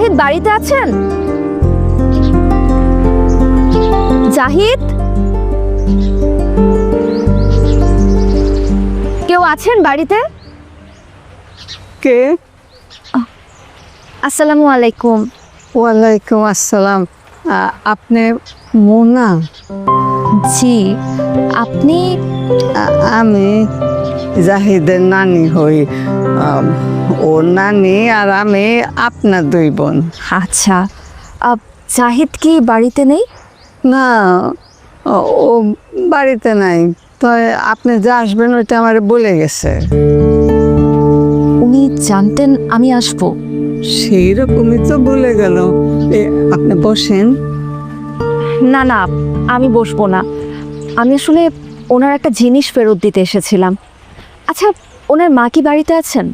জাহিদ বাড়িতে আছেন? জাহিদ, কেউ আছেন বাড়িতে? কে? আসসালামু আলাইকুম। ওয়ালাইকুম আসসালাম। আপনি মোনা? জি। আপনি? আমি জাহিদের নানি হই। ওর নানি আর আমি আপনার দুই বোন। আচ্ছা, জাহিদ কি বাড়িতে নেই? না, ও বাড়িতে নাই। তো আপনি যে আসবেন ওইটা আমার বলে গেছে। উনি জানতেন আমি আসবো? সেই রকমই তো বলে গেল। আপনি বসেন। না না, আমি বসবো না। আমি আসলে ওনার একটা জিনিস ফেরত দিতে এসেছিলাম। আচ্ছা, ওনার মা কি বাড়িতে আছেন?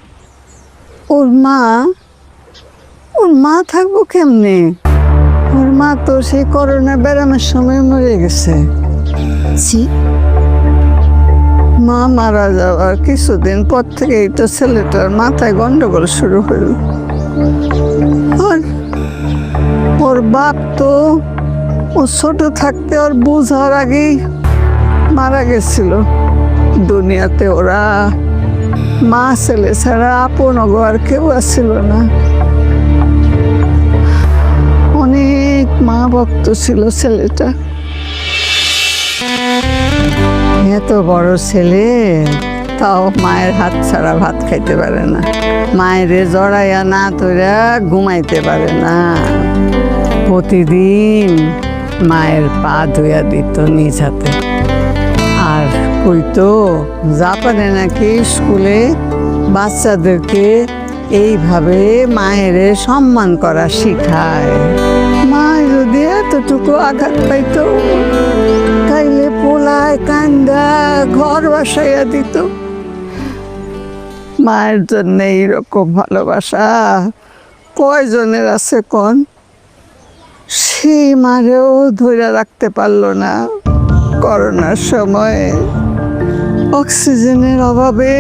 ওর মা থাকবো কেমনে? ওর মা তো সেই করোনা ব্যারামের সময় মরে গেছে। জি। মা মারা যাওয়ার কিছুদিন পর থেকেই তো ছেলেটার মাথায় গন্ডগোল শুরু হইল। আর ওর বাপ তো ও ছোট থাকতে ওর বোঝার আগেই মারা গেছিল। দুনিয়াতে ওরা মা ছেলে ছাড়া আপন আর কেউ আসছিল না। অনেক মা ভক্ত ছিল ছেলেটা। এত বড় ছেলে তাও মায়ের হাত ছাড়া ভাত খাইতে পারে না। মায়ের জড়াইয়া না তোরা ঘুমাইতে পারে না। প্রতিদিন মায়ের পা ধুইয়া দিত নিজ হাতে। আর কইতো জাপানে নাকি স্কুলে বাচ্চাদেরকে এইভাবে মায়ের সম্মান করা শিখায়। মা যদি এতটুকু আঘাত পাইতো তাইলে পোলায় কান্দা ঘর বাসাইয়া দিত। মায়ের জন্য এইরকম ভালোবাসা কয়জনের আছে কোন? সেই মারেও ধরে রাখতে পারলো না। করোনার সময় অক্সিজেনের অভাবে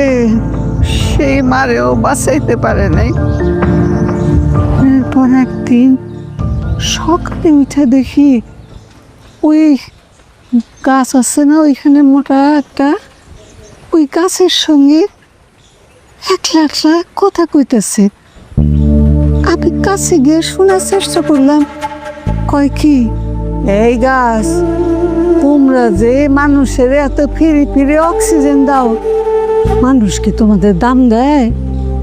সেই মারেও বাঁচাইতে পারে নাই। এরপর একদিন সকালে উঠে দেখি ওই গাছ আছে না ওইখানে মোটা একটা, ওই গাছের সঙ্গে একলা একলা কথা কইতেছে। আমি কাছে গিয়ে শোনার চেষ্টা করলাম। কয় কি, এই গাছ তোমরা যে মানুষের এত ফিরে ফিরে অক্সিজেন দাও, মানুষ কি তোমাদের দাম দেয়?